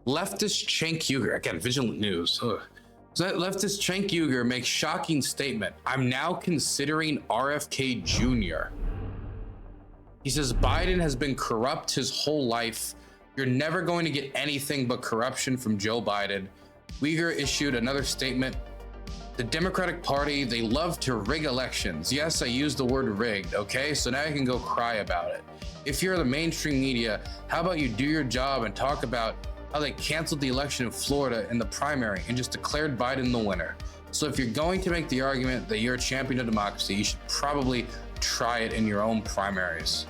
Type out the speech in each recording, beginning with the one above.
Leftist Cenk Uygur, again, Vigilant News. Ugh. So that leftist Cenk Uygur makes shocking statement. I'm now considering RFK Jr. He says Biden has been corrupt his whole life. You're never going to get anything but corruption from Joe Biden. Uygur issued another statement. The Democratic Party, they love to rig elections. Yes, I used the word rigged, okay? So now you can go cry about it. If you're the mainstream media, how about you do your job and talk about how they canceled the election in Florida in the primary and just declared Biden the winner. So if you're going to make the argument that you're a champion of democracy, you should probably try it in your own primaries.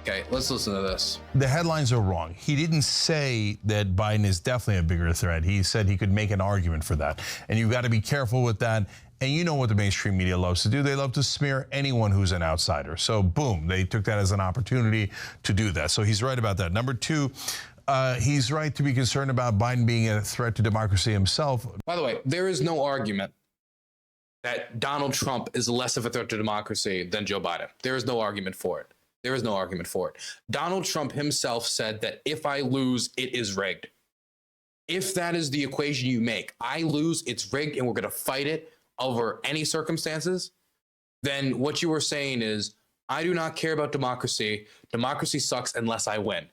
Okay, let's listen to this. The headlines are wrong. He didn't say that Biden is definitely a bigger threat. He said he could make an argument for that. And you've got to be careful with that. And you know what the mainstream media loves to do. They love to smear anyone who's an outsider. So boom, they took that as an opportunity to do that. So he's right about that. Number two, he's right to be concerned about Biden being a threat to democracy himself. By the way, there is no argument that Donald Trump is less of a threat to democracy than Joe Biden. There is no argument for it. There is no argument for it. Donald Trump himself said that if I lose, it is rigged. If that is the equation you make, I lose, it's rigged, and we're going to fight it over any circumstances, then what you were saying is, I do not care about democracy. Democracy sucks unless I win.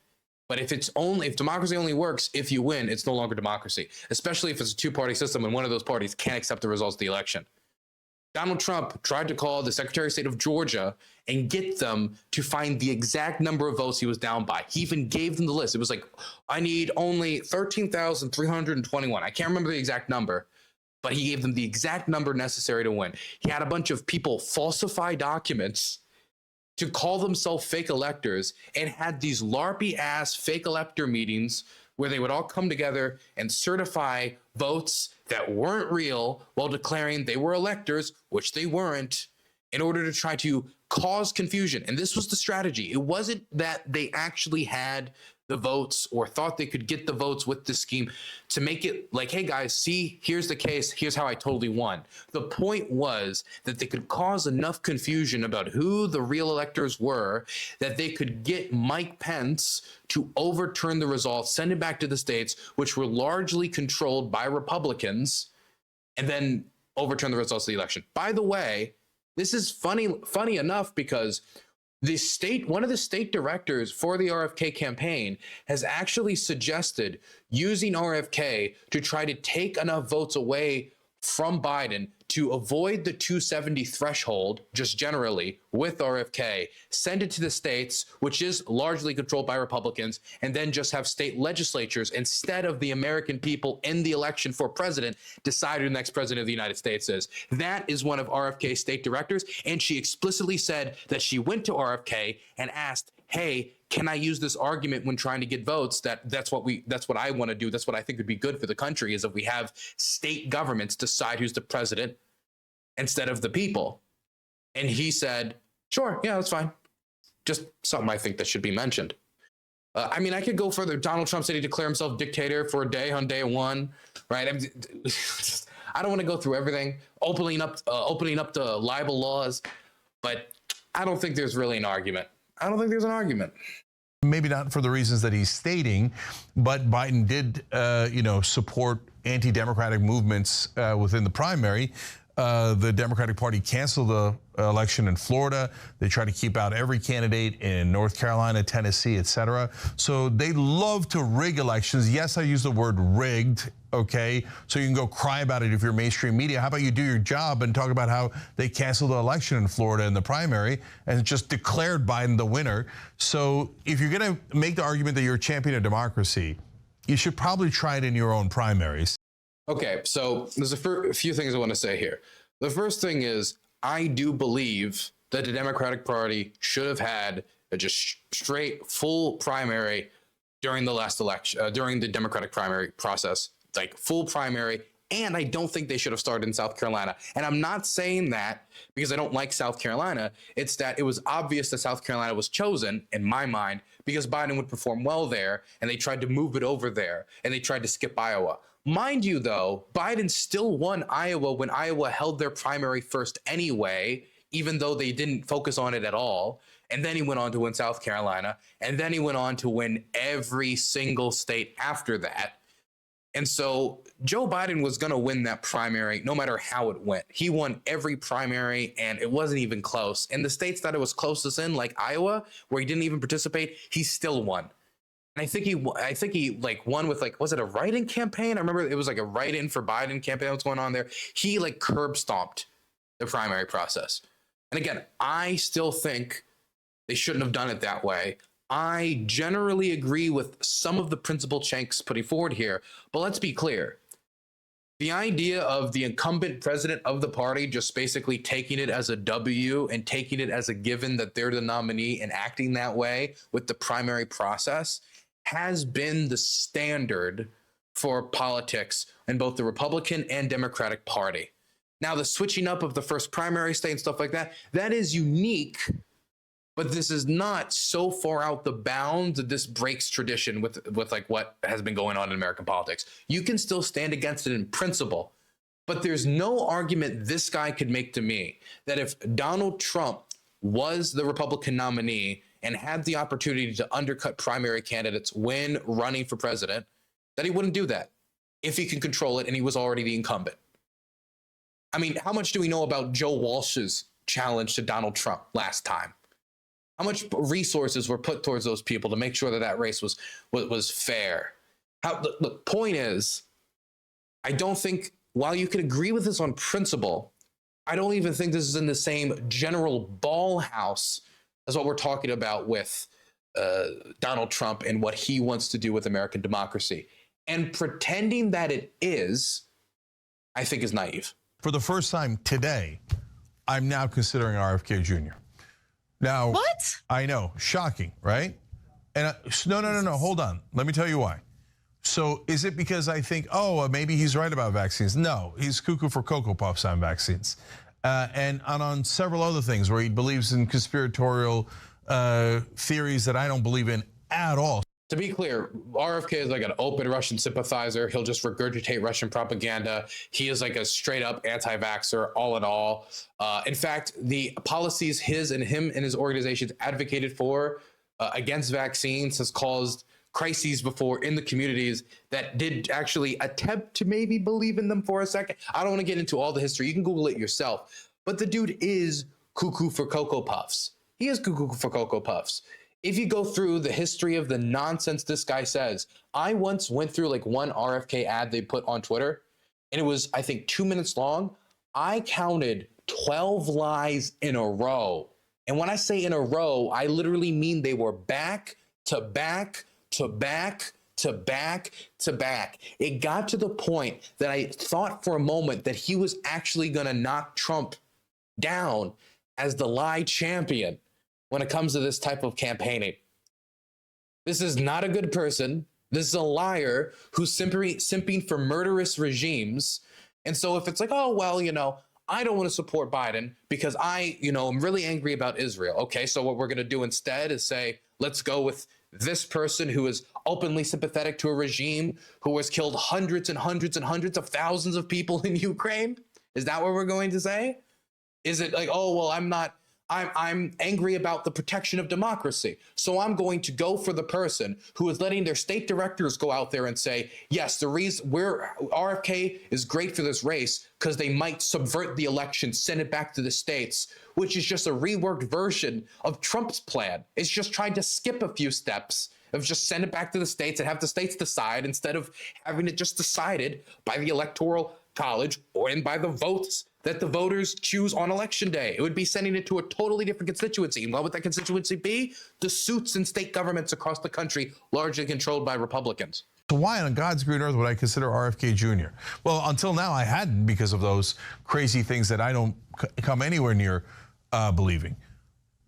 But if democracy only works if you win, it's no longer democracy, especially if it's a two-party system and one of those parties can't accept the results of the election. Donald Trump tried to call the Secretary of State of Georgia and get them to find the exact number of votes he was down by. He even gave them the list. It was like, I need only 13,321. I can't remember the exact number, but he gave them the exact number necessary to win. He had a bunch of people falsify documents to call themselves fake electors and had these LARPy-ass fake elector meetings where they would all come together and certify votes that weren't real while declaring they were electors, which they weren't, in order to try to cause confusion. And this was the strategy. It wasn't that they actually had the votes or thought they could get the votes with this scheme to make it like, hey guys, see, here's the case, here's how I totally won. The point was that they could cause enough confusion about who the real electors were that they could get Mike Pence to overturn the results, send it back to the states, which were largely controlled by Republicans, and then overturn the results of the election. By the way, this is funny enough because one of the state directors for the RFK campaign has actually suggested using RFK to try to take enough votes away from Biden to avoid the 270 threshold, just generally, with RFK, send it to the states, which is largely controlled by Republicans, and then just have state legislatures, instead of the American people in the election for president, decide who the next president of the United States is. That is one of RFK's state directors, and she explicitly said that she went to RFK and asked, hey, can I use this argument when trying to get votes? That's what I want to do. That's what I think would be good for the country, is if we have state governments decide who's the president instead of the people. And he said, sure, yeah, that's fine. Just something I think that should be mentioned. I mean, I could go further. Donald Trump said he declared himself dictator for a day on day one, right? I don't want to go through everything, opening up the libel laws, but I don't think there's really an argument. I don't think there's an argument. Maybe not for the reasons that he's stating, but Biden did, support anti-democratic movements within the primary. The Democratic Party canceled the election in Florida. They try to keep out every candidate in North Carolina, Tennessee, etc. So they love to rig elections. Yes, I use the word rigged, okay? So you can go cry about it if you're mainstream media. How about you do your job and talk about how they canceled the election in Florida in the primary and just declared Biden the winner? So if you're going to make the argument that you're a champion of democracy, you should probably try it in your own primaries. Okay, so there's a few things I want to say here. The first thing is, I do believe that the Democratic Party should have had a just straight, full primary during the last election, during the Democratic primary process, like full primary. And I don't think they should have started in South Carolina. And I'm not saying that because I don't like South Carolina. It's that it was obvious that South Carolina was chosen, in my mind, because Biden would perform well there, and they tried to move it over there, and they tried to skip Iowa. Mind you, though, Biden still won Iowa when Iowa held their primary first anyway, even though they didn't focus on it at all. And then he went on to win South Carolina, and then he went on to win every single state after that. And so Joe Biden was going to win that primary no matter how it went. He won every primary and it wasn't even close. In the states that it was closest in, like Iowa, where he didn't even participate, he still won. And I think he like won with like, was it a write-in campaign? I remember it was like a write-in for Biden campaign that was going on there. He like curb stomped the primary process. And again, I still think they shouldn't have done it that way. I generally agree with some of the principal Cenk's putting forward here, but let's be clear. The idea of the incumbent president of the party just basically taking it as a W and taking it as a given that they're the nominee and acting that way with the primary process has been the standard for politics in both the Republican and Democratic Party. Now, the switching up of the first primary state and stuff like that, that is unique. But this is not so far out the bounds that this breaks tradition with like what has been going on in American politics. You can still stand against it in principle, but there's no argument this guy could make to me that if Donald Trump was the Republican nominee and had the opportunity to undercut primary candidates when running for president, that he wouldn't do that if he can control it and he was already the incumbent. I mean, how much do we know about Joe Walsh's challenge to Donald Trump last time? How much resources were put towards those people to make sure that that race was fair? The point is, I don't think, while you can agree with this on principle, I don't even think this is in the same general ball house as what we're talking about with Donald Trump and what he wants to do with American democracy. And pretending that it is, I think, is naive. For the first time today, I'm now considering RFK Jr. Now, what? I know, shocking, right? And no, hold on. Let me tell you why. So is it because I think, oh, maybe he's right about vaccines? No, he's cuckoo for Cocoa Puffs on vaccines. And on several other things where he believes in conspiratorial theories that I don't believe in at all. To be clear, RFK is like an open Russian sympathizer. He'll just regurgitate Russian propaganda. He is like a straight up anti-vaxxer, all in all. In fact, the policies him and his organizations advocated for against vaccines has caused crises before in the communities that did actually attempt to maybe believe in them for a second. I don't want to get into all the history. You can Google it yourself. But the dude is cuckoo for Cocoa Puffs. He is cuckoo for Cocoa Puffs. If you go through the history of the nonsense this guy says, I once went through like one RFK ad they put on Twitter, and it was, I think, 2 minutes long. I counted 12 lies in a row. And when I say in a row, I literally mean they were back to back to back to back to back. It got to the point that I thought for a moment that he was actually going to knock Trump down as the lie champion when it comes to this type of campaigning. This is not a good person. This is a liar who's simping for murderous regimes. And so if it's like, oh, well, I don't want to support Biden because I'm really angry about Israel. Okay, so what we're going to do instead is say, let's go with this person who is openly sympathetic to a regime who has killed hundreds and hundreds and hundreds of thousands of people in Ukraine. Is that what we're going to say? Is it like, oh, well, I'm angry about the protection of democracy, so I'm going to go for the person who is letting their state directors go out there and say, yes, the reason RFK is great for this race because they might subvert the election, send it back to the states, which is just a reworked version of Trump's plan. It's just trying to skip a few steps of just send it back to the states and have the states decide instead of having it just decided by the Electoral College and by the votes that the voters choose on election day. It would be sending it to a totally different constituency. And what would that constituency be? The suits in state governments across the country, largely controlled by Republicans. So why on God's green earth would I consider RFK Jr.? Well, until now I hadn't, because of those crazy things that I don't come anywhere near believing.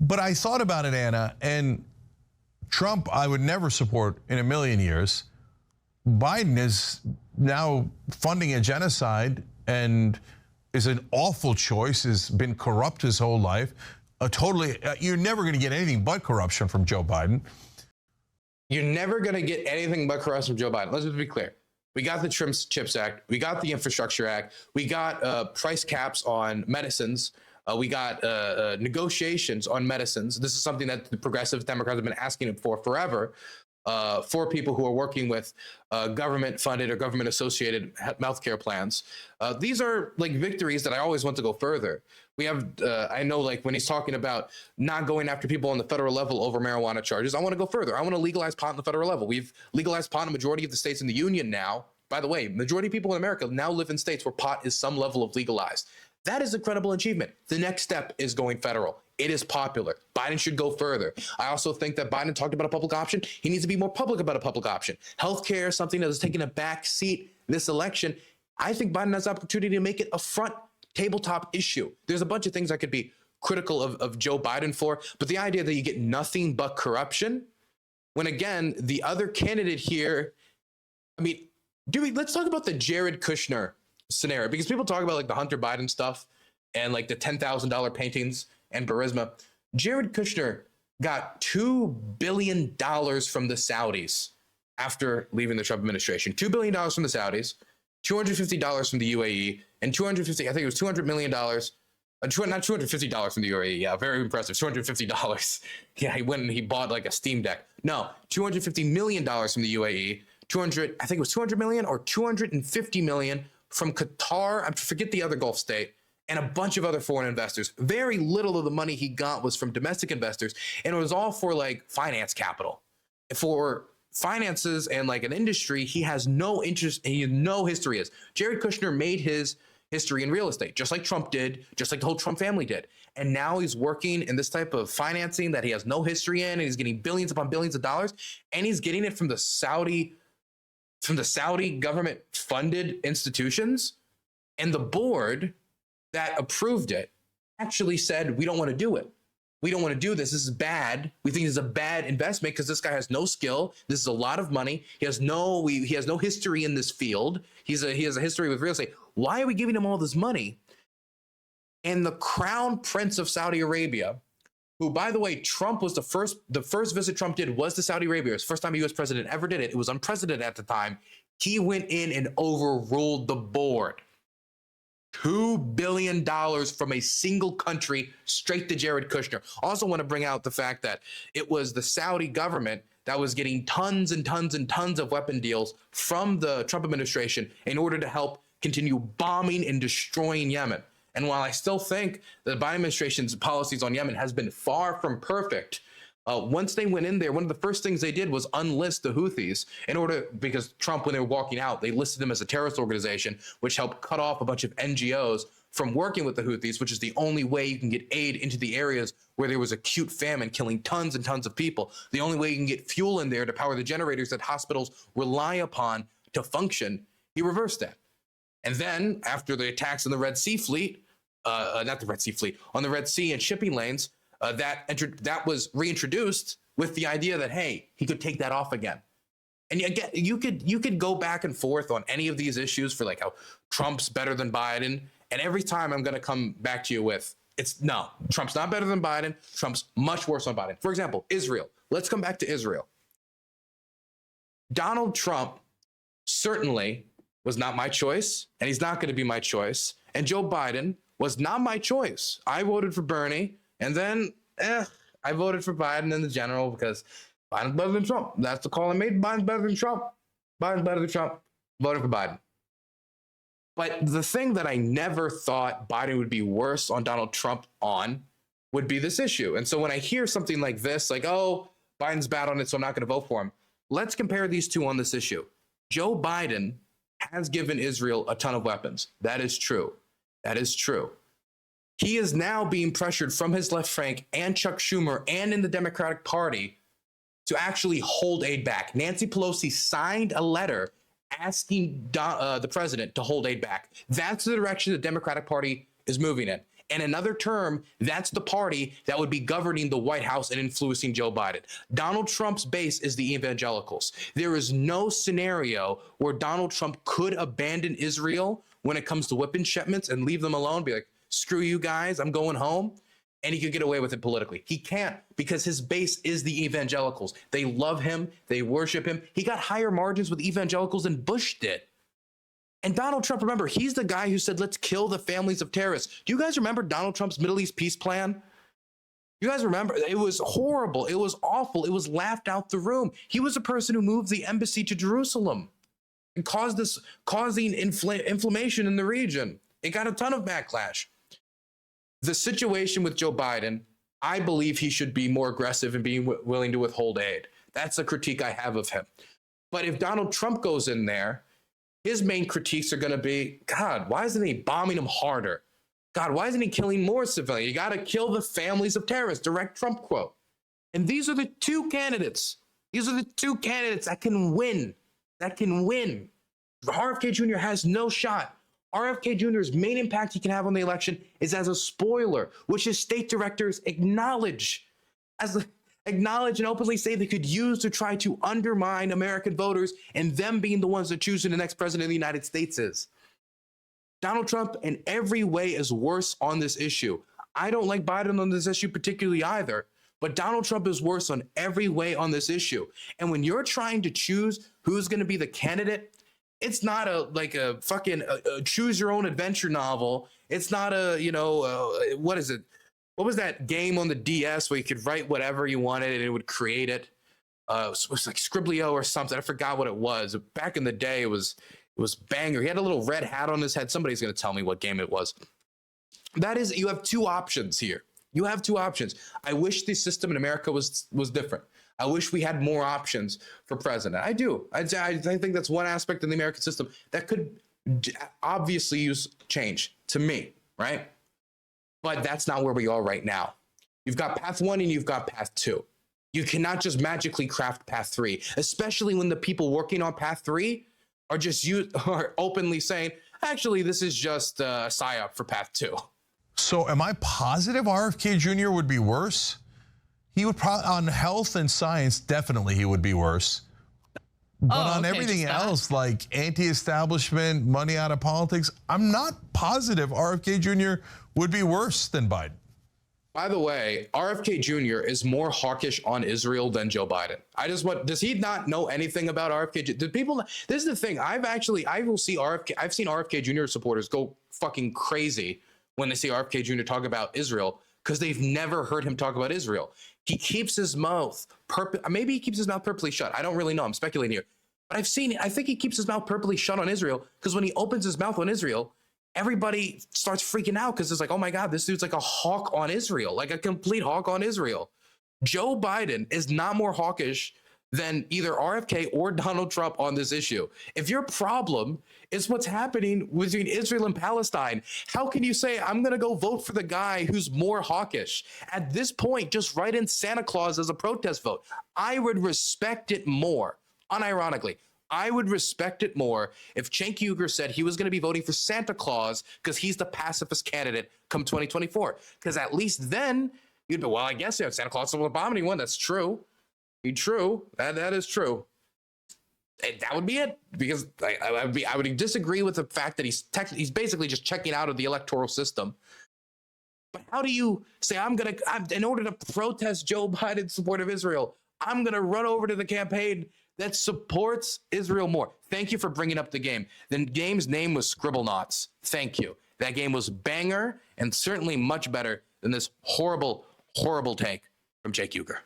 But I thought about it, Anna, and Trump I would never support in a million years. Biden is now funding a genocide and is an awful choice, has been corrupt his whole life. You're never going to get anything but corruption from Joe Biden. You're never going to get anything but corruption from Joe Biden. Let's just be clear. We got the CHIPS Act. We got the Infrastructure Act. We got price caps on medicines. We got negotiations on medicines. This is something that the progressive Democrats have been asking him for forever. for people who are working with government-funded or government-associated healthcare plans. These are like victories that I always want to go further. We have, I know, like when he's talking about not going after people on the federal level over marijuana charges, I want to go further. I want to legalize pot on the federal level. We've legalized pot in a majority of the states in the union now. By the way, majority of people in America now live in states where pot is some level of legalized. That is a credible achievement. The next step is going federal. It is popular. Biden should go further. I also think that Biden talked about a public option. He needs to be more public about a public option. Healthcare is something that is taking a back seat this election. I think Biden has the opportunity to make it a front tabletop issue. There's a bunch of things I could be critical of Joe Biden for, but the idea that you get nothing but corruption, when again, the other candidate here, I mean, let's talk about the Jared Kushner scenario, because people talk about like the Hunter Biden stuff and like the $10,000 paintings and Burisma. Jared Kushner got $2 billion from the Saudis after leaving the Trump administration. $2 billion from the Saudis, $250 from the UAE, and $200 million. Not $250 from the UAE. Yeah, very impressive. $250. Yeah, he went and he bought like a Steam Deck. No, $250 million from the UAE. I think it was 200 million or 250 million from Qatar. I forget the other Gulf state, and a bunch of other foreign investors. Very little of the money he got was from domestic investors, and it was all for like finance capital. For finances and like an industry, he has no interest, he has no history is. Jared Kushner made his history in real estate, just like Trump did, just like the whole Trump family did. And now he's working in this type of financing that he has no history in, and he's getting billions upon billions of dollars, and he's getting it from the Saudi government funded institutions. And the board that approved it actually said, we don't want to do it. We don't want to do this. This is bad. We think this is a bad investment because this guy has no skill. This is a lot of money. He has no history in this field. He has a history with real estate. Why are we giving him all this money? And the crown prince of Saudi Arabia, who, by the way, Trump was the first visit Trump did was to Saudi Arabia. It was the first time a U.S. president ever did it. It was unprecedented at the time. He went in and overruled the board. $2 billion from a single country straight to Jared Kushner. Also want to bring out the fact that it was the Saudi government that was getting tons and tons and tons of weapon deals from the Trump administration in order to help continue bombing and destroying Yemen. And while I still think the Biden administration's policies on Yemen has been far from perfect, once they went in there, one of the first things they did was unlist the Houthis because Trump, when they were walking out, they listed them as a terrorist organization, which helped cut off a bunch of NGOs from working with the Houthis, which is the only way you can get aid into the areas where there was acute famine killing tons and tons of people. The only way you can get fuel in there to power the generators that hospitals rely upon to function. He reversed that. And then after the attacks on the Red Sea fleet, on the Red Sea and shipping lanes, that was reintroduced with the idea that, hey, he could take that off again. And again, you could go back and forth on any of these issues for like how Trump's better than Biden. And every time I'm going to come back to you with, no, Trump's not better than Biden. Trump's much worse than Biden. For example, Israel. Let's come back to Israel. Donald Trump certainly was not my choice, and he's not going to be my choice. And Joe Biden was not my choice. I voted for Bernie, and then I voted for Biden in the general because Biden's better than Trump. That's the call I made. Biden's better than Trump. Biden's better than Trump. Voted for Biden. But the thing that I never thought Biden would be worse on Donald Trump on would be this issue. And so when I hear something like this, like, oh, Biden's bad on it, so I'm not going to vote for him. Let's compare these two on this issue. Joe Biden has given Israel a ton of weapons. That is true. That is true. He is now being pressured from his left flank and Chuck Schumer and in the Democratic Party to actually hold aid back. Nancy Pelosi signed a letter asking the president to hold aid back. That's the direction the Democratic Party is moving in. And another term, that's the party that would be governing the White House and influencing Joe Biden. Donald Trump's base is the evangelicals. There is no scenario where Donald Trump could abandon Israel when it comes to weapon shipments and leave them alone, be like, screw you guys, I'm going home. And he could get away with it politically. He can't, because his base is the evangelicals. They love him. They worship him. He got higher margins with evangelicals than Bush did. And Donald Trump, remember, he's the guy who said, let's kill the families of terrorists. Do you guys remember Donald Trump's Middle East peace plan? You guys remember? It was horrible. It was awful. It was laughed out the room. He was the person who moved the embassy to Jerusalem and causing inflammation in the region. It got a ton of backlash. The situation with Joe Biden, I believe he should be more aggressive and being willing to withhold aid. That's a critique I have of him. But if Donald Trump goes in there, his main critiques are going to be, God, why isn't he bombing them harder? God, why isn't he killing more civilians? You got to kill the families of terrorists, direct Trump quote. And these are the two candidates. These are the two candidates that can win. RFK Jr. has no shot. RFK Jr.'s main impact he can have on the election is as a spoiler, which his state directors acknowledge and openly say they could use to try to undermine American voters and them being the ones that choose who the next president of the United States is. Donald Trump in every way is worse on this issue. I don't like Biden on this issue particularly either, but Donald Trump is worse on every way on this issue. And when you're trying to choose who's going to be the candidate, it's not a fucking choose your own adventure novel. It's not what is it? What was that game on the DS where you could write whatever you wanted and it would create it? It was like Scriblio or something. I forgot what it was. Back in the day, it was banger. He had a little red hat on his head. Somebody's going to tell me what game it was. That is, you have two options here. You have two options. I wish the system in America was different. I wish we had more options for president. I do. I think that's one aspect of the American system that could obviously use change to me, right? But that's not where we are right now. You've got path 1 and you've got path 2. You cannot just magically craft path 3, especially when the people working on path 3 are openly saying, actually, this is just a psyop for path 2. So am I positive RFK Jr. would be worse? He would probably, on health and science, definitely he would be worse. But on everything else, like anti-establishment, money out of politics, I'm not positive RFK Jr. would be worse than Biden. By the way, RFK Jr. is more hawkish on Israel than Joe Biden. Does he not know anything about RFK? This is the thing. I've seen RFK Jr. supporters go fucking crazy when they see RFK Jr. talk about Israel because they've never heard him talk about Israel. He keeps his mouth maybe he keeps his mouth purposely shut. I don't really know. I'm speculating here. But I think he keeps his mouth purposely shut on Israel because when he opens his mouth on Israel, everybody starts freaking out because it's like, oh my God, this dude's like a hawk on Israel, like a complete hawk on Israel. Joe Biden is not more hawkish than either RFK or Donald Trump on this issue. If your problem is what's happening between Israel and Palestine, how can you say, I'm going to go vote for the guy who's more hawkish? At this point, just write in Santa Claus as a protest vote. I would respect it more, unironically. I would respect it more if Cenk Uygur said he was going to be voting for Santa Claus because he's the pacifist candidate come 2024. Because at least then you'd be, well, I guess Santa Claus will bomb anyone. That's true. True. That is true. And that would be it, because I would disagree with the fact that he's basically just checking out of the electoral system. But how do you say in order to protest Joe Biden's support of Israel, I'm going to run over to the campaign that supports Israel more? Thank you for bringing up the game. The game's name was Scribblenauts. Thank you. That game was banger and certainly much better than this horrible, horrible take from Cenk Uygur.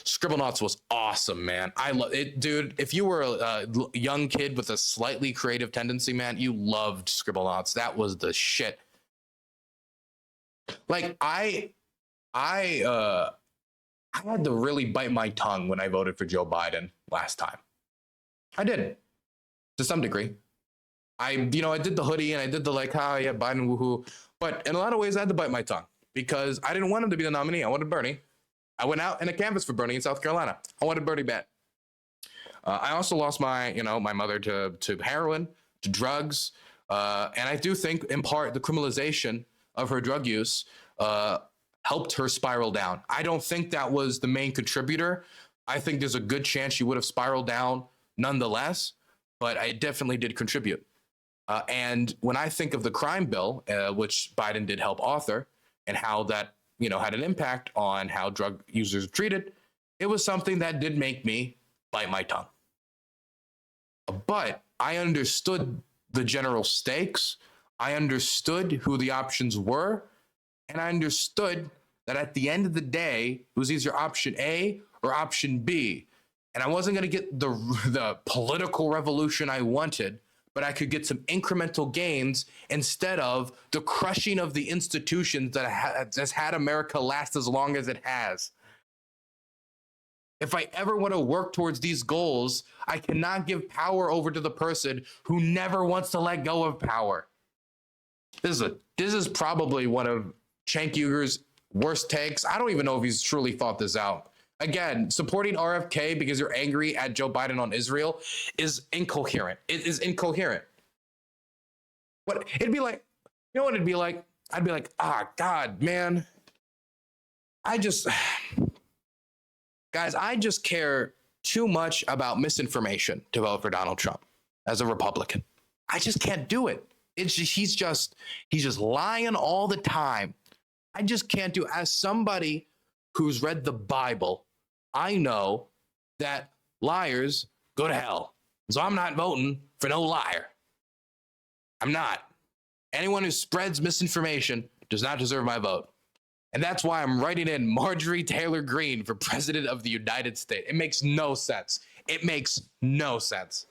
Scribblenauts was awesome, man. I love it, dude. If you were a young kid with a slightly creative tendency, man, you loved Scribblenauts. That was the shit. Like I had to really bite my tongue when I voted for Joe Biden last time. I did, to some degree. I did the hoodie and I did the Biden woohoo. But in a lot of ways, I had to bite my tongue because I didn't want him to be the nominee. I wanted Bernie. I went out in a canvas for Bernie in South Carolina. I wanted Bernie bad. I also lost my mother to heroin, to drugs. And I do think, in part, the criminalization of her drug use helped her spiral down. I don't think that was the main contributor. I think there's a good chance she would have spiraled down nonetheless, but it definitely did contribute. And when I think of the crime bill, which Biden did help author, and how that had an impact on how drug users are treated, it was something that did make me bite my tongue. But I understood the general stakes. I understood who the options were. And I understood that at the end of the day, it was either option A or option B. And I wasn't going to get the political revolution I wanted, but I could get some incremental gains instead of the crushing of the institutions that has had America last as long as it has. If I ever want to work towards these goals, I cannot give power over to the person who never wants to let go of power. This is probably one of Cenk Uygur's worst takes. I don't even know if he's truly thought this out. Again, supporting RFK because you're angry at Joe Biden on Israel is incoherent. It is incoherent. What it'd be like, you know what it'd be like? I'd be like, God, man. Guys, I just care too much about misinformation to vote for Donald Trump as a Republican. I just can't do it. He's just lying all the time. I just can't do it. As somebody who's read the Bible, I know that liars go to hell. So I'm not voting for no liar. I'm not. Anyone who spreads misinformation does not deserve my vote. And that's why I'm writing in Marjorie Taylor Greene for President of the United States. It makes no sense. It makes no sense.